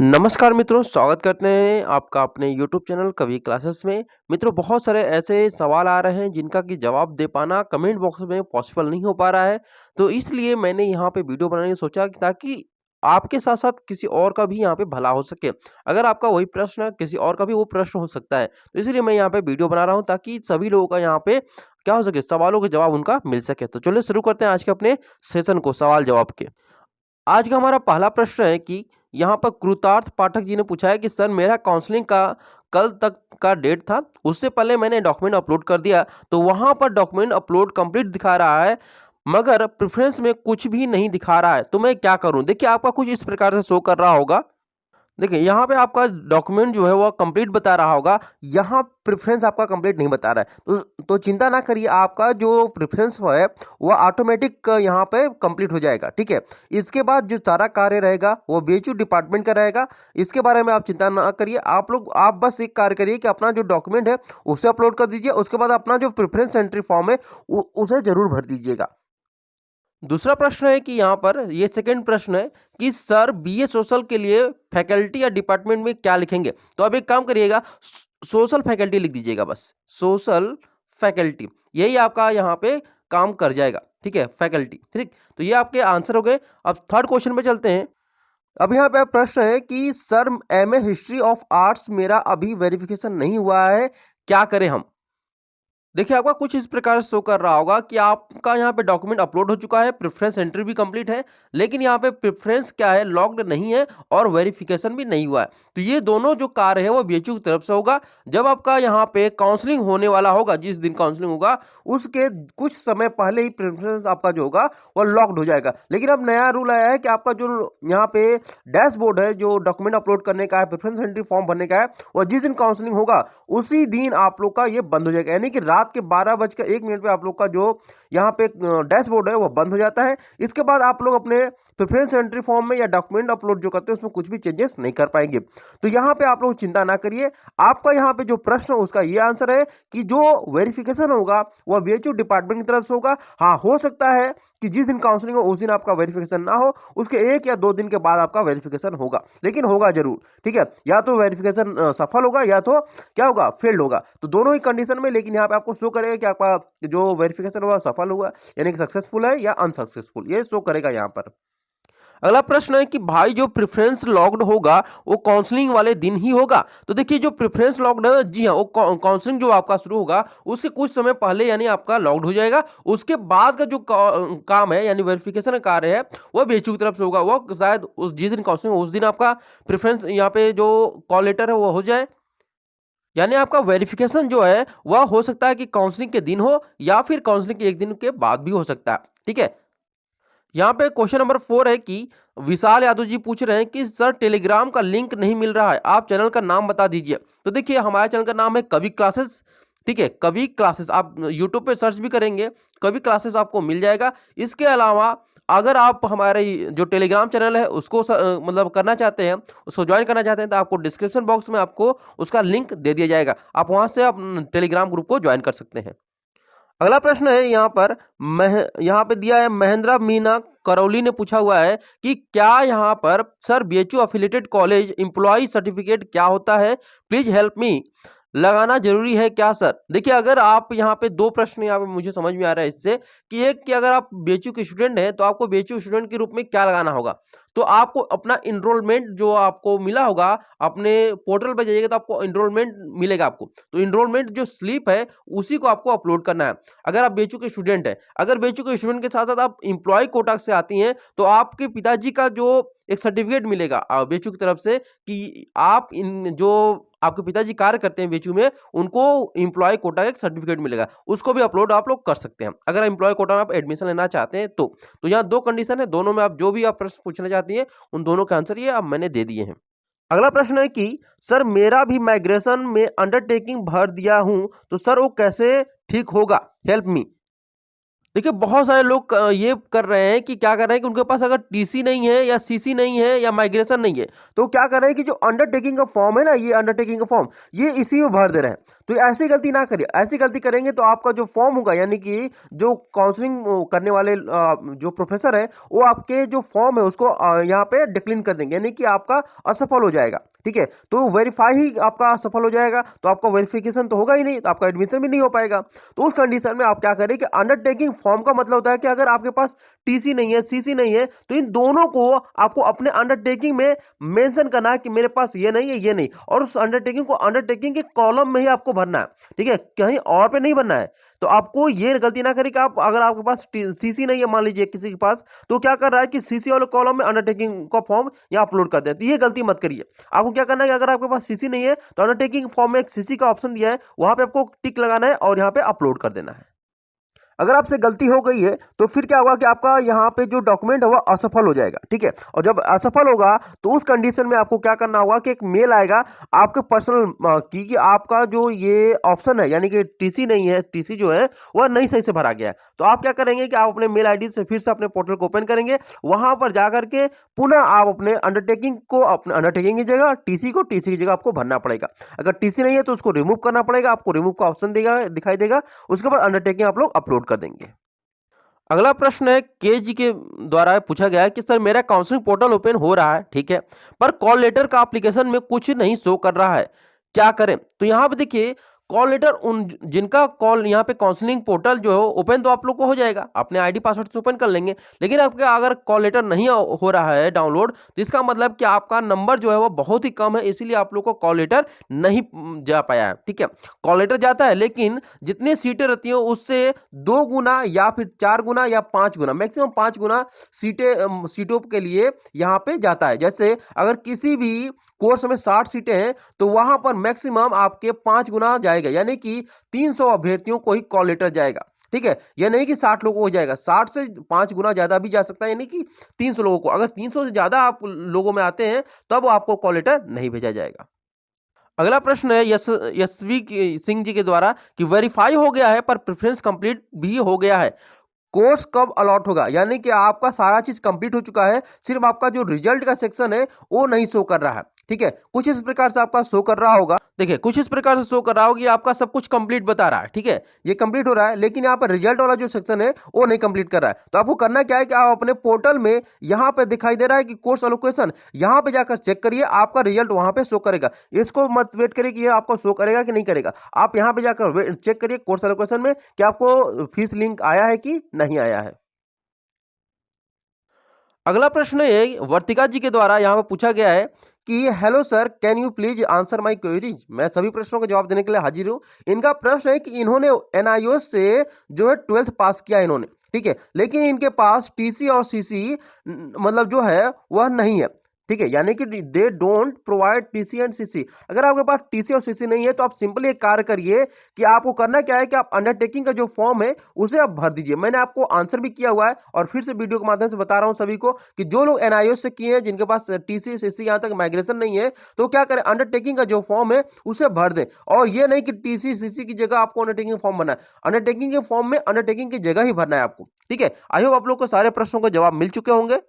नमस्कार मित्रों, स्वागत करते हैं आपका अपने यूट्यूब चैनल कवि क्लासेस में। मित्रों, बहुत सारे ऐसे सवाल आ रहे हैं जिनका कि जवाब दे पाना कमेंट बॉक्स में पॉसिबल नहीं हो पा रहा है। तो इसलिए मैंने यहाँ पे वीडियो बनाने की सोचा कि ताकि आपके साथ-साथ किसी और का भी यहाँ पे भला हो सके। अगर आपका वही प्रश्न है, किसी और का भी वो प्रश्न हो सकता है। तो इसीलिए मैं यहाँ पे वीडियो बना रहा हूँ ताकि सभी लोगों का यहाँ पे क्या हो सके, सवालों के जवाब उनका मिल सके। तो चलिए शुरू करते हैं आज के अपने सेशन को सवाल-जवाब के। आज का हमारा पहला प्रश्न है कि यहाँ पर कृतार्थ पाठक जी ने पूछा है कि सर मेरा काउंसलिंग का कल तक का डेट था, उससे पहले मैंने डॉक्यूमेंट अपलोड कर दिया, तो वहाँ पर डॉक्यूमेंट अपलोड कंप्लीट दिखा रहा है, मगर प्रेफ़रेंस में कुछ भी नहीं दिखा रहा है, तो मैं क्या करूँ? देखिए, आपका कुछ इस प्रकार से शो कर रहा होगा। देखिए, यहाँ पे आपका डॉक्यूमेंट जो है वो कंप्लीट बता रहा होगा, यहाँ प्रेफ़रेंस आपका कंप्लीट नहीं बता रहा है। तो चिंता ना करिए, आपका जो प्रेफ़रेंस है वो ऑटोमेटिक यहाँ पे कंप्लीट हो जाएगा, ठीक है? इसके बाद जो सारा कार्य रहेगा वो बीएचयू डिपार्टमेंट का रहेगा, इसके बारे में आप चिंता ना करिए। आप बस एक कार्य करिए कि अपना जो डॉक्यूमेंट है उसे अपलोड कर दीजिए, उसके बाद अपना जो प्रेफ़रेंस एंट्री फॉर्म है उसे ज़रूर भर दीजिएगा। दूसरा प्रश्न है कि यहाँ पर ये सेकंड प्रश्न है कि सर बीए सोशल के लिए फैकल्टी या डिपार्टमेंट में क्या लिखेंगे? तो अब एक काम करिएगा, सोशल फैकल्टी लिख दीजिएगा बस, सोशल फैकल्टी, यही आपका यहाँ पे काम कर जाएगा, ठीक है? फैकल्टी, ठीक? तो ये आपके आंसर हो गए। अब थर्ड क्वेश्चन पे चलते हैं। अब यहाँ पे प्रश्न है कि sir MA history of arts मेरा अभी वेरिफिकेशन नहीं हुआ है, क्या करें हम? देखिए, आपका कुछ इस प्रकार से शो कर रहा होगा कि आपका यहाँ पे डॉक्यूमेंट अपलोड हो चुका है, प्रेफ़रेंस एंट्री भी कंप्लीट है, लेकिन यहाँ पे प्रेफ़रेंस क्या है, लॉक्ड नहीं है और वेरिफ़िकेशन भी नहीं हुआ है। तो ये दोनों जो कार्य है वो बीएचयू की तरफ से होगा। जब आपका यहाँ पे काउंसलिंग होने वाला होगा, जिस दिन काउंसलिंग होगा, उसके कुछ समय पहले ही प्रेफ़रेंस आपका जो होगा वो लॉक्ड हो जाएगा। लेकिन अब नया रूल आया है कि आपका जो यहाँ पे डैशबोर्ड है, जो डॉक्यूमेंट अपलोड करने का है, प्रेफ़रेंस एंट्री फॉर्म भरने का है, और जिस दिन काउंसलिंग होगा, उसी दिन आप लोग का ये बंद हो जाएगा। यानी कि रात के 12:01 पे आप लोग का जो यहाँ पे डैशबोर्ड है वो बंद हो जाता है। इसके बाद आप लोग अपने प्रेफरेंस एंट्री फॉर्म में या डॉक्यूमेंट अपलोड जो करते हैं उसमें कुछ भी चेंजेस नहीं कर पाएंगे। तो यहाँ पे आप लोग चिंता ना करिए। आपका यहाँ पे जो प्रश्न उसका ये आंसर है कि जो वेरिफिकेशन होगा वह बीएचयू डिपार्टमेंट की तरफ से होगा। हाँ, हो सकता है कि जिस दिन काउंसलिंग हो उस दिन आपका वेरिफिकेशन ना हो, उसके 1 या 2 दिन के बाद आपका वेरिफिकेशन होगा, लेकिन होगा जरूर, ठीक है? या तो वेरिफिकेशन सफल होगा या तो क्या होगा, फेल्ड होगा। तो दोनों ही कंडीशन में, लेकिन यहाँ पे आपको शो करेगा कि आपका जो वेरिफिकेशन हुआ सफल हुआ, यानी कि सक्सेसफुल है या अनसक्सेसफुल, ये शो करेगा यहाँ पर। अगला प्रश्न है कि भाई जो प्रेफरेंस लॉक्ड होगा वो काउंसलिंग वाले दिन ही होगा? तो देखिए, जो प्रेफरेंस लॉक्ड है, जी हाँ, वो काउंसलिंग जो आपका शुरू होगा उसके कुछ समय पहले यानी आपका लॉक्ड हो जाएगा। उसके बाद का जो काम है यानी वेरिफिकेशन का कार्य है वो बीएचयू की तरफ से होगा। वो शायद उस जिस दिन काउंसलिंग उस दिन आपका प्रेफरेंस यहाँ पे जो कॉल लेटर है वो हो जाए। यानी आपका वेरिफिकेशन जो है वह हो सकता है कि काउंसलिंग के दिन हो या फिर काउंसलिंग के एक दिन के बाद भी हो सकता है, ठीक है? यहाँ पे क्वेश्चन नंबर 4 है कि विशाल यादव जी पूछ रहे हैं कि सर टेलीग्राम का लिंक नहीं मिल रहा है, आप चैनल का नाम बता दीजिए। तो देखिए, हमारे चैनल का नाम है कवि क्लासेस, ठीक है? कवि क्लासेस आप यूट्यूब पे सर्च भी करेंगे, कवि क्लासेस आपको मिल जाएगा। इसके अलावा अगर आप हमारे जो टेलीग्राम चैनल है उसको मतलब करना चाहते हैं, उसको ज्वाइन करना चाहते हैं, तो आपको डिस्क्रिप्शन बॉक्स में आपको उसका लिंक दे दिया जाएगा। आप वहाँ से आप टेलीग्राम ग्रुप को ज्वाइन कर सकते हैं। अगला प्रश्न है यहाँ पर यहाँ पे दिया है, महेंद्र मीना करौली ने पूछा हुआ है कि क्या यहाँ पर sir BHU affiliated college employ certificate क्या होता है, प्लीज हेल्प मी, लगाना जरूरी है क्या सर? देखिए, अगर आप यहाँ पे दो प्रश्न यहाँ पे मुझे समझ में आ रहा है इससे कि एक कि अगर आप बीएचयू के स्टूडेंट हैं तो आपको बीएचयू स्टूडेंट के रूप में क्या लगाना होगा। तो आपको अपना इनरोलमेंट जो आपको मिला होगा, अपने पोर्टल पे जाइएगा तो आपको इनरोलमेंट मिलेगा आपको। तो इनरोलमेंट जो स्लिप है उसी को आपको अपलोड करना है। अगर आप बीएचयू के स्टूडेंट हैं, अगर बीएचयू के स्टूडेंट के साथ-साथ आप एम्प्लॉयी कोटा से आती हैं, तो आपके पिताजी का जो एक सर्टिफिकेट मिलेगा बीएचयू की तरफ से कि आप इन जो आपके पिताजी कार्य करते हैं बीएचयू में, उनको एम्प्लॉयी कोटा का एक सर्टिफिकेट मिलेगा। उसको भी अपलोड आप लोग कर सकते हैं, अगर एम्प्लॉयी कोटा में आप एडमिशन लेना चाहते हैं तो। तो यहाँ 2 कंडीशन है, दोनों में आप जो भी आप प्रश्न पूछना चाहती हैं, उन दोनों के आंसर ये अब मैंने दे दिए हैं। अगला प्रश्न है कि सर मेरा भी माइग्रेशन में अंडरटेकिंग भर दिया हूं, तो सर वो कैसे ठीक होगा, हेल्प मी। देखिए, बहुत सारे लोग ये कर रहे हैं कि क्या कर रहे हैं कि उनके पास अगर टीसी नहीं है या सीसी नहीं है या माइग्रेशन नहीं है, तो क्या कर रहे हैं कि जो अंडरटेकिंग का फॉर्म है ना, ये अंडरटेकिंग का फॉर्म ये इसी में भर दे रहे हैं। तो ऐसी गलती ना करिए। ऐसी गलती करेंगे तो आपका जो फॉर्म होगा, यानी कि जो काउंसलिंग करने वाले जो प्रोफेसर है, वो आपके जो फॉर्म है उसको यहाँ पे डिक्लाइन कर देंगे, यानी कि आपका असफल हो जाएगा। ठीक है, तो वेरीफाई ही आपका असफल हो जाएगा, तो आपका वेरिफिकेशन तो होगा ही नहीं, तो आपका एडमिशन भी नहीं हो पाएगा। तो उस कंडीशन में आप क्या करें कि अंडरटेकिंग फॉर्म का मतलब होता है कि अगर आपके पास टीसी नहीं है, सीसी नहीं है, तो इन दोनों को आपको अपने अंडरटेकिंग में मेंशन करना है कि मेरे पास ये नहीं है, ये नहीं, और उस अंडरटेकिंग को अंडरटेकिंग के कॉलम में ही आपको भरना है। ठीक है, कहीं और पे नहीं भरना है। तो आपको ये गलती ना करें कि आप, अगर आपके पास सीसी नहीं है, मान लीजिए किसी के पास, तो क्या कर रहा है कि सीसी वाले कॉलम में अंडरटेकिंग का फॉर्म यहाँ अपलोड कर दे। तो ये गलती मत करिए। आपको क्या करना है कि अगर आपके पास सीसी नहीं है, तो अंडरटेकिंग फॉर्म में एक सीसी का ऑप्शन दिया है, वहां पे आपको टिक लगाना है और यहाँ पे अपलोड कर देना है। अगर आपसे गलती हो गई है तो फिर क्या होगा कि आपका यहाँ पे जो डॉक्यूमेंट है वो असफल हो जाएगा। ठीक है, और जब असफल होगा तो उस कंडीशन में आपको क्या करना होगा कि एक मेल आएगा आपके पर्सनल की, कि आपका जो ये ऑप्शन है, यानी कि टीसी नहीं है, टीसी जो है वह नहीं सही से भरा गया है। तो आप क्या करेंगे कि आप अपने मेल आईडी से फिर से अपने पोर्टल को ओपन करेंगे, वहां पर जाकर के पुनः आप अपने अंडरटेकिंग को, अपने अंडरटेकिंग की जगह टीसी को टीसी की जगह आपको भरना पड़ेगा। अगर टीसी नहीं है तो उसको रिमूव करना पड़ेगा, आपको रिमूव का ऑप्शन देगा, दिखाई देगा, उसके बाद अंडरटेकिंग आप लोग अपलोड कर देंगे। अगला प्रश्न है के जी के द्वारा पूछा गया है कि सर मेरा काउंसलिंग पोर्टल ओपन हो रहा है, ठीक है, पर कॉल लेटर का एप्लीकेशन में कुछ नहीं शो कर रहा है, क्या करें? तो यहाँ पे देखिए, कॉल लेटर उन जिनका कॉल यहाँ पे काउंसलिंग पोर्टल जो है ओपन तो आप लोग को हो जाएगा, अपने आईडी पासवर्ड से ओपन कर लेंगे, लेकिन आपका अगर कॉल लेटर नहीं हो रहा है डाउनलोड, तो इसका मतलब कि आपका नंबर जो है वो बहुत ही कम है, इसीलिए आप लोग को कॉल लेटर नहीं जा पाया है। ठीक है, कॉल लेटर जाता है, लेकिन जितनी सीटें रहती हैं उससे 2 गुना या फिर 4 गुना या 5 गुना, मैक्सिमम 5 गुना सीटों के लिए यहाँ पे जाता है। जैसे अगर किसी भी कोर्स में 60 सीटें हैं, तो वहां पर मैक्सिमम आपके 5 गुना जाएगा, यानी कि 300 अभ्यर्थियों को ही कॉल लेटर जाएगा। ठीक है, यह नहीं कि 60 लोगों को जाएगा, 60 से 5 गुना ज्यादा भी जा सकता है, यानी कि 300 लोगों को। अगर 300 से ज्यादा आप लोगों में आते हैं, तब आपको कॉल लेटर नहीं भेजा जाएगा। अगला प्रश्न है यशवी सिंह जी के द्वारा कि वेरीफाई हो गया है पर प्रेफरेंस कंप्लीट भी हो गया है, कोर्स कब अलॉट होगा? यानी कि आपका सारा चीज कंप्लीट हो चुका है, सिर्फ आपका जो रिजल्ट का सेक्शन है वो नहीं शो कर रहा है। ठीक है, कुछ इस प्रकार से आपका शो कर रहा होगा। देखिए, कुछ इस प्रकार से शो कर रहा होगा कि आपका सब कुछ कंप्लीट बता रहा है। ठीक है, ये कंप्लीट हो रहा है, लेकिन यहाँ पर रिजल्ट वाला जो सेक्शन है वो नहीं कंप्लीट कर रहा है। तो आपको करना क्या है कि आप अपने पोर्टल में यहाँ पे दिखाई दे रहा है कि कोर्स एलोकेशन, यहाँ पे जाकर चेक करिए, आपका रिजल्ट वहां पे शो करेगा। इसको मत वेट करिए कि ये आपको शो करेगा कि नहीं करेगा, आप यहाँ पे जाकर चेक करिए कोर्स एलोकेशन में कि आपको फीस लिंक आया है कि नहीं आया है। अगला प्रश्न है वर्तिका जी के द्वारा यहाँ पर पूछा गया है कि hello sir, can you please answer my queries. मैं सभी प्रश्नों का जवाब देने के लिए हाजिर हूँ। इनका प्रश्न है कि इन्होंने एनआईओ से जो है 12th पास किया इन्होंने, ठीक है, लेकिन इनके पास टीसी और सीसी मतलब जो है वह नहीं है। ठीक है, यानी कि they don't provide TC and CC. अगर आपके पास टीसी और सीसी नहीं है, तो आप सिंपली एक कार्य करिए कि आपको करना क्या है कि आप अंडरटेकिंग का जो फॉर्म है उसे आप भर दीजिए। मैंने आपको आंसर भी किया हुआ है और फिर से वीडियो के माध्यम से बता रहा हूं सभी को कि जो लोग एनआईओ से किए हैं, जिनके पास टीसी सीसी यहां तक माइग्रेशन नहीं है, तो क्या करें, अंडरटेकिंग का जो फॉर्म है उसे भर दें। और ये नहीं कि टीसी सीसी की जगह आपको अंडरटेकिंग फॉर्म भरना है, अंडरटेकिंग के फॉर्म में अंडरटेकिंग की जगह ही भरना है आपको। ठीक है, आई होप आप लोग को सारे प्रश्नों के जवाब मिल चुके होंगे।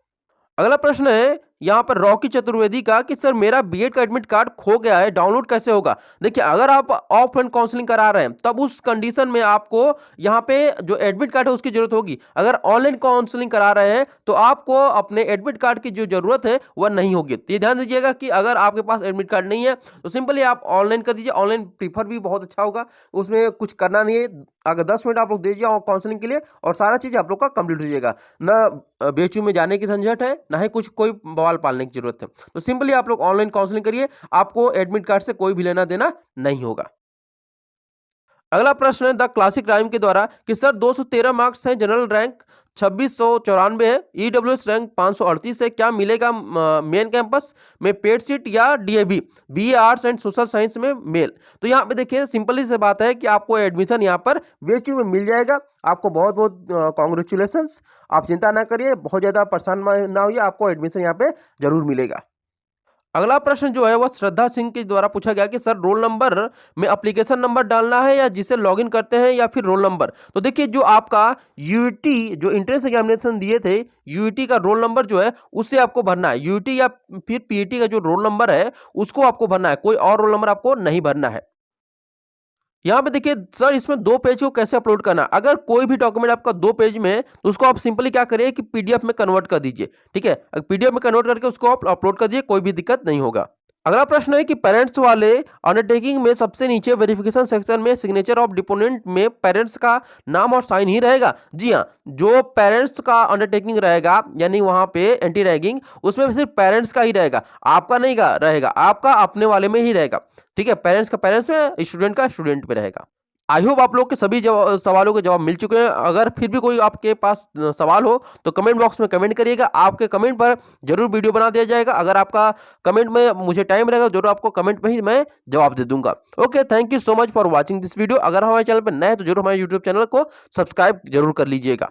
अगला प्रश्न है यहाँ पर रॉकी चतुर्वेदी का कि सर मेरा बीएड का एडमिट कार्ड खो गया है, डाउनलोड कैसे होगा? देखिए, अगर आप ऑफलाइन काउंसलिंग करा रहे हैं तब उस कंडीशन में आपको यहाँ पे जो एडमिट कार्ड है उसकी जरूरत होगी। अगर ऑनलाइन काउंसलिंग करा रहे हैं तो आपको अपने एडमिट कार्ड की जो जरूरत है वह नहीं होगी। तो ये ध्यान दीजिएगा कि अगर आपके पास एडमिट कार्ड नहीं है तो सिंपली आप ऑनलाइन कर दीजिए। ऑनलाइन प्रीफर भी बहुत अच्छा होगा, उसमें कुछ करना नहीं है। अगर 10 मिनट आप लोग दीजिए काउंसलिंग के लिए और सारा चीज आप लोग का कंप्लीट हो जाएगा। ना बीएचयू में जाने की झंझट है, ना ही कुछ कोई बवाल पालने की जरूरत है। तो सिंपली आप लोग ऑनलाइन काउंसलिंग करिए, आपको एडमिट कार्ड से कोई भी लेना देना नहीं होगा। अगला प्रश्न है द क्लासिक राइम के द्वारा कि सर 213 मार्क्स हैं, जनरल रैंक 2694 है, ईडब्ल्यूएस रैंक 538 है, क्या मिलेगा मेन कैंपस में पेड सीट या DAV BA arts and social science में मेल? तो यहाँ पे देखिए, सिंपली से बात है कि आपको एडमिशन यहाँ पर बीएचयू में मिल जाएगा। आपको बहुत बहुत कॉन्ग्रेचुलेशंस, आप चिंता ना करिए, बहुत ज़्यादा परेशान ना होइए, आपको एडमिशन यहाँ पे जरूर मिलेगा। अगला प्रश्न जो है वह श्रद्धा सिंह के द्वारा पूछा गया कि सर रोल नंबर में एप्लीकेशन नंबर डालना है या जिसे लॉगिन करते हैं या फिर रोल नंबर? तो देखिए, जो आपका यूईटी जो एंट्रेंस एग्जामिनेशन दिए थे, यूईटी का रोल नंबर जो है उसे आपको भरना है। यूईटी या फिर पीईटी का जो रोल नंबर है उसको आपको भरना है, कोई और रोल नंबर आपको नहीं भरना है। यहाँ पे देखिए सर, इसमें 2 पेज को कैसे अपलोड करना है। अगर कोई भी डॉक्यूमेंट आपका 2 पेज में है, तो उसको आप सिंपली क्या करिए कि पीडीएफ में कन्वर्ट कर दीजिए, ठीक है? पीडीएफ में कन्वर्ट करके उसको आप अपलोड कर दीजिए, कोई भी दिक्कत नहीं होगा। अगला प्रश्न है कि पेरेंट्स वाले अंडरटेकिंग में सबसे नीचे वेरिफिकेशन सेक्शन में सिग्नेचर ऑफ डिपोनेंट में पेरेंट्स का नाम और साइन ही रहेगा। जी हाँ, जो पेरेंट्स का अंडरटेकिंग रहेगा यानी वहां पे एंटी रैगिंग, उसमें सिर्फ पेरेंट्स का ही रहेगा, आपका नहीं रहेगा, आपका अपने वाले में ही रहेगा। ठीक है, पेरेंट्स का पेरेंट्स में, स्टूडेंट का स्टूडेंट पे रहेगा। आई होप आप लोग के सभी सवालों के जवाब मिल चुके हैं। अगर फिर भी कोई आपके पास सवाल हो तो कमेंट बॉक्स में कमेंट करिएगा। आपके कमेंट पर जरूर वीडियो बना दिया जाएगा। अगर आपका कमेंट में मुझे टाइम रहेगा, जरूर आपको कमेंट में ही मैं जवाब दे दूंगा। Okay, thank you so much for watching this video. अगर हमारे चैनल पर नए हैं तो जरूर हमारे यूट्यूब चैनल को सब्सक्राइब जरूर कर लीजिएगा।